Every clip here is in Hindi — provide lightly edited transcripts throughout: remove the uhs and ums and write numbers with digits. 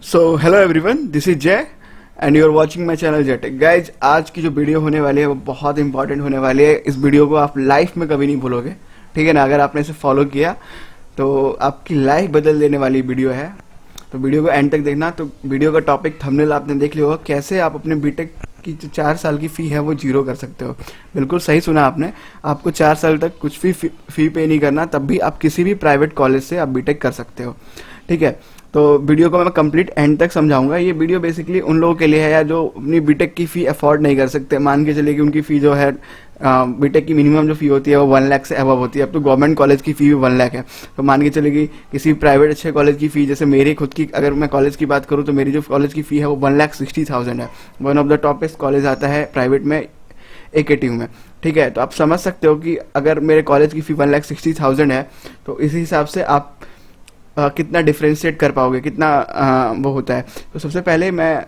So hello everyone, this is Jay and you are watching my channel JTech. Guys, आज की जो वीडियो होने वाली है वो बहुत इंपॉर्टेंट होने वाली है। इस वीडियो को आप लाइफ में कभी नहीं भूलोगे, ठीक है ना। अगर आपने इसे फॉलो किया तो आपकी लाइफ बदल देने वाली वीडियो है। तो वीडियो को एंड तक देखना। तो वीडियो का टॉपिक थंबनेल आपने देख लिया होगा, कैसे आप अपने बीटेक की जो 4 साल की फ़ी है वो जीरो कर सकते हो। बिल्कुल सही सुना आपने। आपको 4 साल तक कुछ फी पे नहीं करना, तब भी आप किसी भी प्राइवेट कॉलेज से आप बीटेक कर सकते हो, ठीक है। तो वीडियो को मैं कंप्लीट एंड तक समझाऊंगा। ये वीडियो बेसिकली उन लोगों के लिए है या जो अपनी बीटेक की फ़ी अफोर्ड नहीं कर सकते। मान के चलिए कि उनकी फ़ी जो है बीटेक की मिनिमम जो फ़ी होती है वो 1 लाख से अबव होती है। अब तो गवर्नमेंट कॉलेज की फ़ी भी 1 लाख है। तो मान के चलिए कि किसी प्राइवेट अच्छे कॉलेज की फ़ी, जैसे मेरी खुद की अगर मैं कॉलेज की बात करूँ तो मेरी जो कॉलेज की फ़ी है वो 1,60,000 है। One of the toppest college आता है प्राइवेट में AKTU में, ठीक है। तो आप समझ सकते हो कि अगर मेरे कॉलेज की फ़ी 1,60,000 है तो इसी हिसाब से आप कितना डिफ्रेंशिएट कर पाओगे, कितना वो होता है। तो सबसे पहले मैं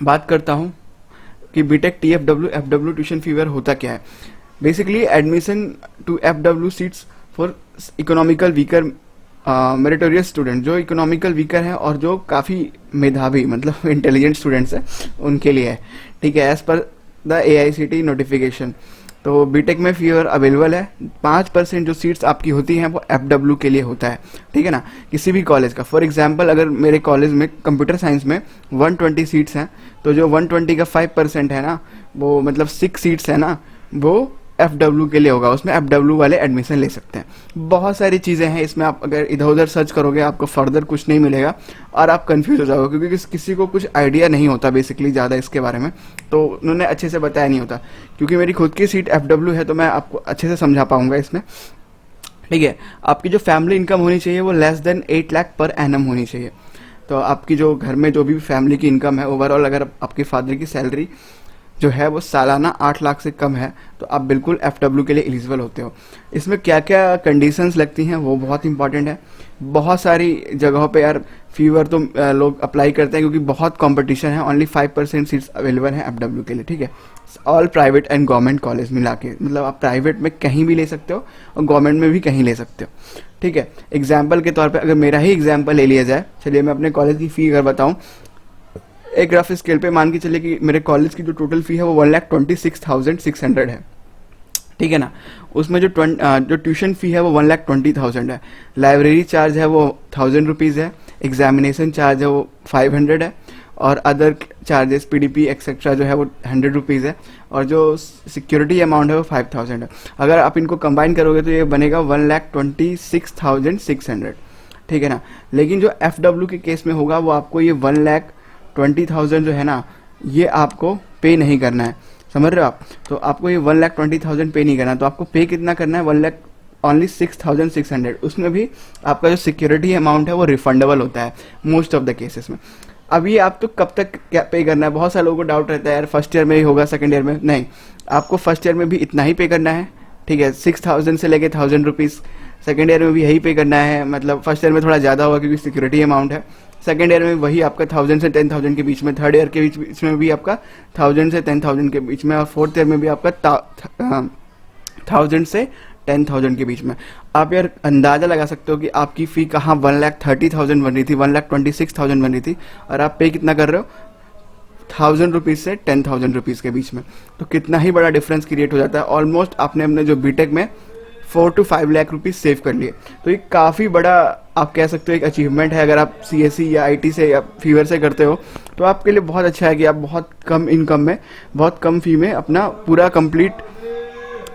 बात करता हूँ कि B Tech TFW FW tuition fee waiver होता क्या है। Basically admission to FW seats for economical weaker meritorious student, जो इकोनॉमिकल वीकर हैं और जो काफ़ी मेधावी मतलब इंटेलिजेंट स्टूडेंट्स हैं उनके लिए है, ठीक है। As per the AICTE notification. तो बीटेक में फीवर अवेलेबल है। 5% जो सीट्स आपकी होती हैं वो FW के लिए होता है, ठीक है ना, किसी भी कॉलेज का। फॉर एग्जांपल अगर मेरे कॉलेज में कंप्यूटर साइंस में 120 सीट्स हैं तो जो 120 का 5% है ना, वो मतलब 6 सीट्स है ना, वो FW के लिए होगा। उसमें FW वाले एडमिशन ले सकते हैं। बहुत सारी चीज़ें हैं इसमें, आप अगर इधर उधर सर्च करोगे आपको फर्दर कुछ नहीं मिलेगा और आप कंफ्यूज हो जाओगे, क्योंकि किसी को कुछ आइडिया नहीं होता बेसिकली ज़्यादा इसके बारे में। तो उन्होंने अच्छे से बताया नहीं होता। क्योंकि मेरी खुद की सीट FW है तो मैं आपको अच्छे से समझा पाऊंगा इसमें, ठीक है। आपकी जो फैमिली इनकम होनी चाहिए वो less than 8 lakh per annum होनी चाहिए। तो आपकी जो घर में जो भी फैमिली की इनकम है ओवरऑल, अगर आपके फादर की सैलरी जो है वो सालाना 8 लाख से कम है तो आप बिल्कुल FW के लिए एलिजिबल होते हो। इसमें क्या क्या कंडीशंस लगती हैं वो बहुत इंपॉर्टेंट है। बहुत सारी जगहों पे यार फीवर तो लोग अप्लाई करते हैं क्योंकि बहुत कंपटीशन है। ओनली 5% सीट्स अवेलेबल हैं FW के लिए, ठीक है। All private and government college मिला के, मतलब आप प्राइवेट में कहीं भी ले सकते हो और गवर्नमेंट में भी कहीं ले सकते हो, ठीक है। एग्जाम्पल के तौर पर अगर मेरा ही एग्जाम्पल ले लिया जाए, चलिए मैं अपने कॉलेज की फ़ी अगर बताऊँ, एक रफ स्केल पे मान के चलिए कि मेरे कॉलेज की जो टोटल फ़ी है वो 1,26,600 है, ठीक है ना। उसमें जो ट्यूशन फ़ी है वो 1,20,000 है। लाइब्रेरी चार्ज है वो 1,000 रुपीज़ है। एग्जामिनेशन चार्ज है वो 500 है। और अदर चार्जेस PDP एक्सेट्रा जो है वो 100 रुपीज़ है। और जो सिक्योरिटी अमाउंट है वो 5,000 है। अगर आप इनको कंबाइन करोगे तो ये बनेगा 1,26,600, ठीक है ना। लेकिन जो FW के केस में होगा वो आपको ये 1,20,000 जो है ना, ये आपको पे नहीं करना है, समझ रहे हो आप। तो आपको ये 1,20,000 पे नहीं करना। तो आपको पे कितना करना है, 1,06,600। उसमें भी आपका जो सिक्योरिटी अमाउंट है वो रिफंडेबल होता है मोस्ट ऑफ द केसेस में। अब ये आप तो कब तक क्या पे करना है, बहुत सारे लोगों को डाउट रहता है यार फर्स्ट ईयर में ही होगा सेकंड ईयर में। नहीं, आपको फर्स्ट ईयर में भी इतना ही पे करना है, ठीक है। 6,000 से लेके 1,000 रुपीज़। सेकेंड ईयर में भी यही पे करना है, मतलब फर्स्ट ईयर में थोड़ा ज़्यादा होगा क्योंकि सिक्योरिटी अमाउंट है। सेकेंड ईयर में वही आपका 1,000 से 10,000 के बीच में। थर्ड ईयर के बीच में भी आपका 1,000 से 10,000 के बीच में। और फोर्थ ईयर में भी आपका 1,000 से 10,000 के बीच में। आप यार अंदाज़ा लगा सकते हो कि आपकी फ़ी कहाँ 1,30,000 बन रही थी, 1,26,000 बन रही थी, और आप पे कितना कर रहे हो 1,000 रुपीज़ से 10,000 रुपीज़ के बीच में। तो कितना ही बड़ा डिफरेंस क्रिएट हो जाता है। ऑलमोस्ट आपने अपने जो बीटेक में 4 to 5 लाख रुपीज़ सेव कर लिए। तो ये काफ़ी बड़ा आप कह सकते हो एक अचीवमेंट है। अगर आप CSE या IT से या फीवर से करते हो तो आपके लिए बहुत अच्छा है कि आप बहुत कम इनकम में, बहुत कम फ़ी में अपना पूरा कंप्लीट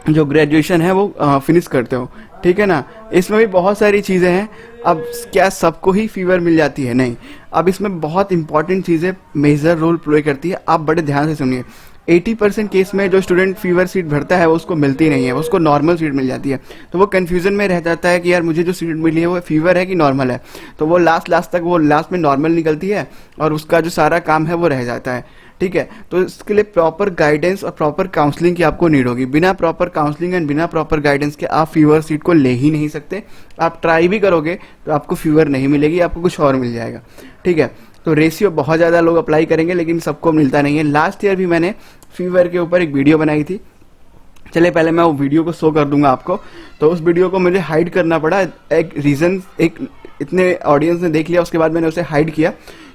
जो ग्रेजुएशन है वो फिनिश करते हो, ठीक है ना। इसमें भी बहुत सारी चीज़ें हैं। अब क्या सबको ही फीवर मिल जाती है? नहीं। अब इसमें बहुत इंपॉर्टेंट चीज़ें मेजर रोल प्ले करती है। आप बड़े ध्यान से सुनिए। 80% केस में जो स्टूडेंट फीवर सीट भरता है वो उसको मिलती नहीं है, उसको नॉर्मल सीट मिल जाती है। तो वो कन्फ्यूजन में रह जाता है कि यार मुझे जो सीट मिली है वो फीवर है कि नॉर्मल है। तो वो लास्ट में नॉर्मल निकलती है और उसका जो सारा काम है वो रह जाता है, ठीक है। तो इसके लिए प्रॉपर गाइडेंस और प्रॉपर काउंसलिंग की आपको नीड होगी। बिना प्रॉपर काउंसलिंग एंड बिना प्रॉपर गाइडेंस के आप फीवर सीट को ले ही नहीं सकते। आप ट्राई भी करोगे तो आपको फीवर नहीं मिलेगी, आपको कुछ और मिल जाएगा, ठीक है। तो रेशियो बहुत ज़्यादा लोग अप्लाई करेंगे लेकिन सबको मिलता नहीं है। लास्ट ईयर भी मैंने फीवर के ऊपर एक वीडियो बनाई थी। चलिए पहले मैं वो वीडियो को शो कर दूंगा आपको। तो उस वीडियो को मुझे हाइड करना पड़ा। एक रीज़न, एक इतने ऑडियंस ने देख लिया उसके बाद मैंने उसे हाइड किया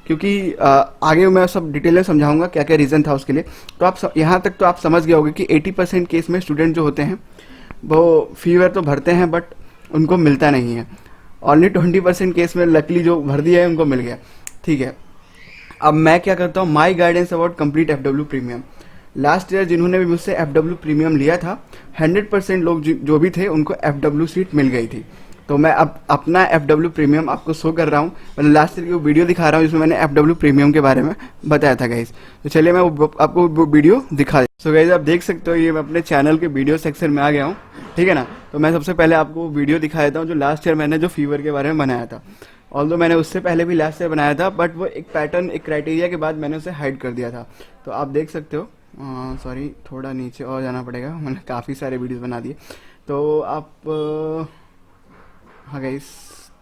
क्योंकि आगे मैं सब डिटेल में समझाऊंगा क्या क्या रीज़न था उसके लिए। तो आप यहाँ तक तो आप समझ गए होंगे कि 80% केस में स्टूडेंट जो होते हैं वो फीवर तो भरते हैं बट उनको मिलता नहीं है। ओनली 20% केस में लकली जो भर दिया है उनको मिल गया। ठीक है, अब मैं क्या करता हूँ, my guidance about complete FW premium. Last year जिन्होंने भी मुझसे FW प्रीमियम लिया था 100% लोग जो भी थे उनको FW सीट मिल गई थी। तो मैं अब अपना FW प्रीमियम आपको शो कर रहा हूँ, मतलब लास्ट ईयर की वो वीडियो दिखा रहा हूँ जिसमें मैंने FW प्रीमियम के बारे में बताया था गाइज। तो चलिए मैं आपको वो वीडियो दिखा दे। सो गाइज आप देख सकते हो ये मैं अपने चैनल के वीडियो सेक्शन में आ गया हूँ, ठीक है ना। तो मैं सबसे पहले आपको वीडियो दिखा देता हूँ जो लास्ट ईयर मैंने जो फीवर के बारे में बनाया था। ऑल्दो मैंने उससे पहले भी लास्ट ईयर बनाया था बट वो एक पैटर्न एक क्राइटेरिया के बाद मैंने उसे हाइड कर दिया था। तो आप देख सकते हो, सॉरी थोड़ा नीचे और जाना पड़ेगा, मैंने काफ़ी सारे वीडियोस बना दिए। तो आप हाँ गाइस,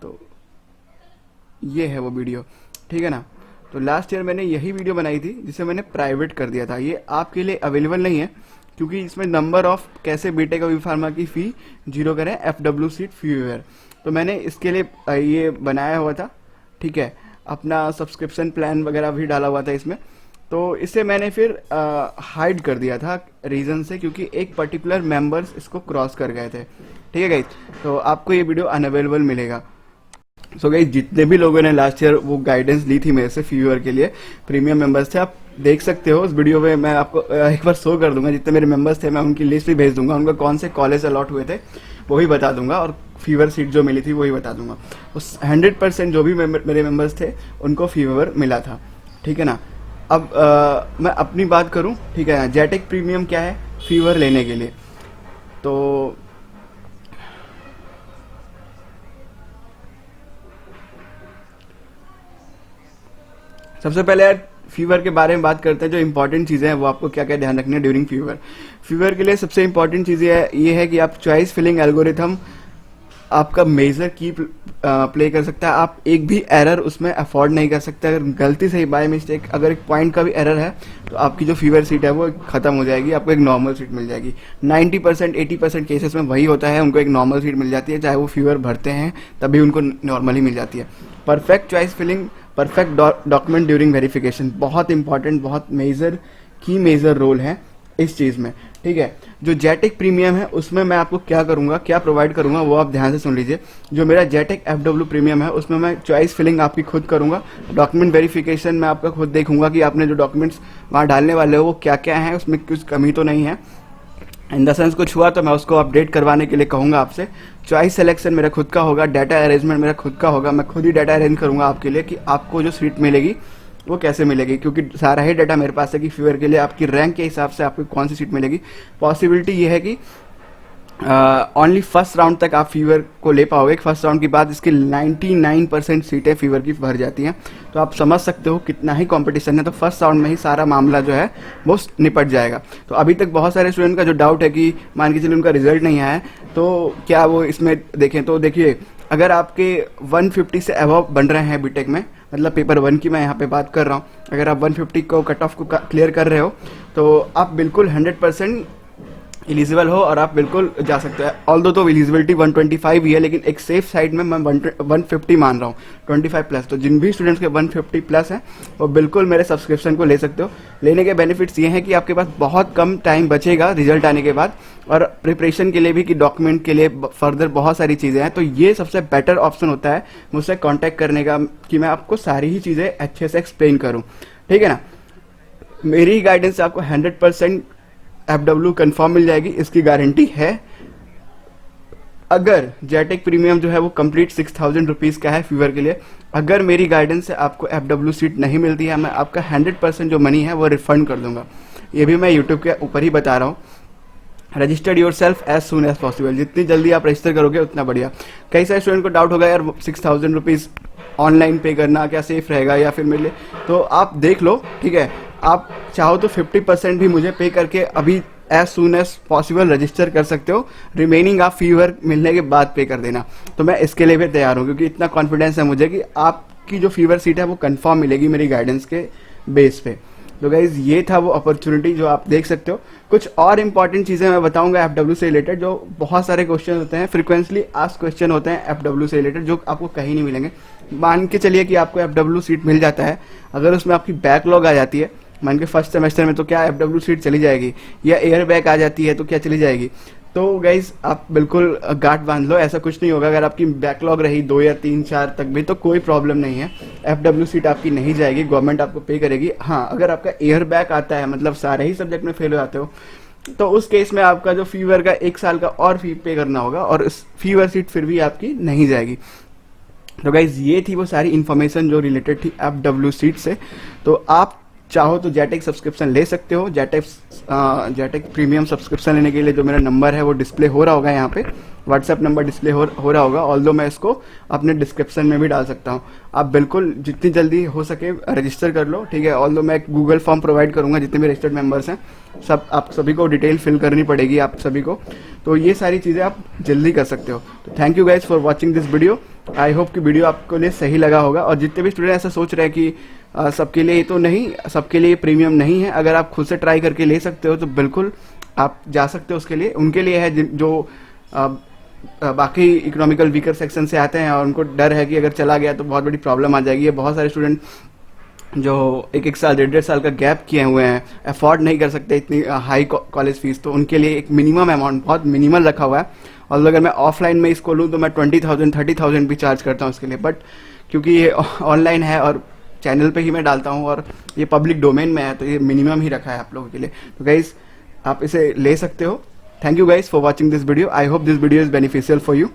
तो ये है वो वीडियो, ठीक है ना। तो लास्ट ईयर मैंने यही वीडियो बनाई थी जिसे मैंने प्राइवेट कर दिया था। ये आपके लिए अवेलेबल नहीं है क्योंकि इसमें नंबर ऑफ कैसे बीटेक और फार्मा की फ़ी जीरो करें FW सीट फीवर, तो मैंने इसके लिए ये बनाया हुआ था, ठीक है। अपना सब्सक्रिप्शन प्लान वगैरह भी डाला हुआ था इसमें। तो इसे मैंने फिर हाइड कर दिया था रीज़न से, क्योंकि एक पर्टिकुलर मेंबर्स इसको क्रॉस कर गए थे, ठीक है गाइज। तो आपको ये वीडियो अनअवेलेबल मिलेगा। सो गाइज जितने भी लोगों ने लास्ट ईयर वो गाइडेंस ली थी मेरे से फीवर के लिए, प्रीमियम मेंबर्स थे, आप देख सकते हो उस वीडियो में। मैं आपको एक बार शो कर दूंगा, जितने मेरे मेंबर्स थे मैं उनकी लिस्ट भी भेज दूंगा, उनको कौन से कॉलेज अलॉट हुए थे वो भी बता दूंगा और फीवर सीट जो मिली थी वही बता दूंगा। उस 100% जो भी मेरे मेंबर्स थे उनको फीवर मिला था, ठीक है ना। अब मैं अपनी बात करूं, ठीक है ना। जेटेक प्रीमियम क्या है फीवर लेने के लिए, तो सबसे पहले यार फीवर के बारे में बात करते हैं। जो इंपॉर्टेंट चीज़ें हैं वो आपको क्या क्या ध्यान रखनी है ड्यूरिंग फीवर। फीवर के लिए सबसे इंपॉर्टेंट चीज़ ये है कि आप चॉइस फिलिंग एल्गोरिथम आपका मेजर की प्ले कर सकता है। आप एक भी एरर उसमें अफोर्ड नहीं कर सकते। अगर गलती से बाय मिस्टेक अगर एक पॉइंट का भी एरर है तो आपकी जो फीवर सीट है वो खत्म हो जाएगी, आपको एक नॉर्मल सीट मिल जाएगी। 90% 80% केसेस में वही होता है, उनको एक नॉर्मल सीट मिल जाती है, चाहे वो फीवर भरते हैं तभी उनको नॉर्मली मिल जाती है। Perfect choice filling, perfect document during verification, बहुत इंपॉर्टेंट, बहुत मेजर रोल है इस चीज़ में, ठीक है। जो जेटेक प्रीमियम है उसमें मैं आपको क्या करूंगा, क्या प्रोवाइड करूंगा वो आप ध्यान से सुन लीजिए। जो मेरा जेटेक FW प्रीमियम है उसमें मैं चॉइस फिलिंग आपकी खुद करूंगा, डॉक्यूमेंट वेरिफिकेशन मैं आपका खुद देखूंगा कि आपने जो डॉक्यूमेंट्स वहाँ डालने वाले हो वो क्या क्या हैं, उसमें कुछ कमी तो नहीं है। इन द सेंस कुछ हुआ तो मैं उसको अपडेट करवाने के लिए कहूँगा आपसे। चॉइस सिलेक्शन मेरा खुद का होगा, डाटा अरेंजमेंट मेरा खुद का होगा, मैं खुद ही डाटा अरेंज करूँगा आपके लिए कि आपको जो सीट मिलेगी वो कैसे मिलेगी, क्योंकि सारा ही डाटा मेरे पास है कि फीवर के लिए आपकी रैंक के हिसाब से आपको कौन सी सीट मिलेगी। पॉसिबिलिटी ये है कि ओनली फर्स्ट राउंड तक आप फीवर को ले पाओगे। फर्स्ट राउंड के बाद इसकी 99% सीटें फीवर की भर जाती हैं, तो आप समझ सकते हो कितना ही कंपटीशन है। तो फर्स्ट राउंड में ही सारा मामला जो है वो निपट जाएगा। तो अभी तक बहुत सारे स्टूडेंट का जो डाउट है कि मान के चलिए उनका रिजल्ट नहीं आया है तो क्या वो इसमें देखें, तो देखिए अगर आपके 150 से अबव बन रहे हैं बीटेक में, मतलब पेपर 1 की मैं यहाँ पे बात कर रहा हूँ, अगर आप 150 को कट ऑफ को क्लियर कर रहे हो तो आप बिल्कुल 100% एलिजिबल हो और आप बिल्कुल जा सकते हैं। ऑल्दो तो एलिजिबिलिटी 125 ही है, लेकिन एक सेफ साइड में मैं 150 मान रहा हूँ, 25 प्लस। तो जिन भी स्टूडेंट्स के 150 प्लस हैं वो बिल्कुल मेरे सब्सक्रिप्शन को ले सकते हो। लेने के बेनिफिट्स ये हैं कि आपके पास बहुत कम टाइम बचेगा रिजल्ट आने के बाद, और प्रिपरेशन के लिए भी कि डॉक्यूमेंट के लिए फर्दर बहुत सारी चीज़ें हैं। तो ये सबसे बेटर ऑप्शन होता है मुझसे कॉन्टैक्ट करने का कि मैं आपको सारी ही चीज़ें अच्छे से एक्सप्लेन करूँ, ठीक है ना। मेरी गाइडेंस से आपको 100% FW कंफर्म मिल जाएगी, इसकी गारंटी है। अगर जेटेक प्रीमियम जो है वो कंप्लीट 6000 रुपीज़ का है फीवर के लिए, अगर मेरी गाइडेंस से आपको FW सीट नहीं मिलती है, मैं आपका 100% जो मनी है वो रिफंड कर दूंगा। ये भी मैं यूट्यूब के ऊपर ही बता रहा हूँ। Registered yourself as soon as possible, जितनी जल्दी आप रजिस्टर करोगे उतना बढ़िया। कई सारे स्टूडेंट को डाउट होगा यार 6000 रुपीज़ ऑनलाइन पे करना क्या सेफ रहेगा या फिर मेरे लिए, तो आप देख लो, ठीक है। आप चाहो तो 50% भी मुझे पे करके अभी as soon as possible register कर सकते हो, रिमेनिंग आप फीवर मिलने के बाद पे कर देना। तो मैं इसके लिए भी तैयार हूँ, क्योंकि इतना कॉन्फिडेंस है मुझे कि आपकी जो फीवर सीट है वो कंफर्म मिलेगी मेरी गाइडेंस के बेस पे। तो गाइज ये था वो अपॉर्चुनिटी जो आप देख सकते हो। कुछ और इंपॉर्टेंट चीज़ें मैं बताऊंगा FW से रिलेटेड, जो बहुत सारे क्वेश्चन होते हैं, फ्रिक्वेंटली आस्क क्वेश्चन होते हैं FW से रिलेटेड, जो आपको कहीं नहीं मिलेंगे। मान के चलिए कि आपको FW सीट मिल जाता है, अगर उसमें आपकी बैकलॉग आ जाती है, मान के फर्स्ट सेमेस्टर में, तो क्या FW सीट चली जाएगी, या एयर बैक आ जाती है तो क्या चली जाएगी। तो गाइज आप बिल्कुल गांठ बांध लो, ऐसा कुछ नहीं होगा। अगर आपकी बैकलॉग रही 2 या 3 4 तक भी तो कोई प्रॉब्लम नहीं है, FW सीट आपकी नहीं जाएगी, गवर्नमेंट आपको पे करेगी। हाँ, अगर आपका एयर बैक आता है, मतलब सारे ही सब्जेक्ट में फेल हो जाते हो, तो उस केस में आपका जो फीवर का 1 साल का और फी पे करना होगा, और इस फीवर सीट फिर भी आपकी नहीं जाएगी। तो गाइज ये थी वो सारी इन्फॉर्मेशन जो रिलेटेड थी FW सीट से। तो आप चाहो तो जेटेक सब्सक्रिप्शन ले सकते हो। जेटेक प्रीमियम सब्सक्रिप्शन लेने के लिए जो मेरा नंबर है वो डिस्प्ले हो रहा होगा यहाँ पे, व्हाट्सएप नंबर डिस्प्ले हो रहा होगा, ऑल्दो मैं इसको अपने डिस्क्रिप्शन में भी डाल सकता हूँ। आप बिल्कुल जितनी जल्दी हो सके रजिस्टर कर लो, ठीक है। ऑल्दो मैं एक गूगल फॉर्म प्रोवाइड करूँगा, जितने भी रजिस्टर्ड मेंबर्स हैं सब, आप सभी को डिटेल फिल करनी पड़ेगी आप सभी को। तो ये सारी चीज़ें आप जल्दी कर सकते हो। तो thank you guys for watching this video. I hope कि वीडियो आपको लिए सही लगा होगा। और जितने भी स्टूडेंट ऐसा सोच रहे हैं कि सबके लिए तो नहीं, सबके लिए प्रीमियम नहीं है, अगर आप खुद से ट्राई करके ले सकते हो तो बिल्कुल आप जा सकते हो उसके लिए। उनके लिए है जो बाकी इकोनॉमिकल वीकर सेक्शन से आते हैं और उनको डर है कि अगर चला गया तो बहुत बड़ी प्रॉब्लम आ जाएगी। ये बहुत सारे स्टूडेंट जो 1 साल 1.5 साल का गैप किए हुए हैं, अफोर्ड नहीं कर सकते इतनी हाई कॉलेज फीस, तो उनके लिए एक मिनिमम अमाउंट बहुत मिनिमल रखा हुआ है। और अगर मैं ऑफलाइन में इसको लूँ तो मैं 20,000 30,000 भी चार्ज करता हूँ उसके लिए, बट क्योंकि ये ऑनलाइन है और चैनल पे ही मैं डालता हूँ और ये पब्लिक डोमेन में है, तो ये मिनिमम ही रखा है आप लोगों के लिए। तो गाइज आप इसे ले सकते हो। Thank you guys for watching this video. I hope this video is beneficial for you.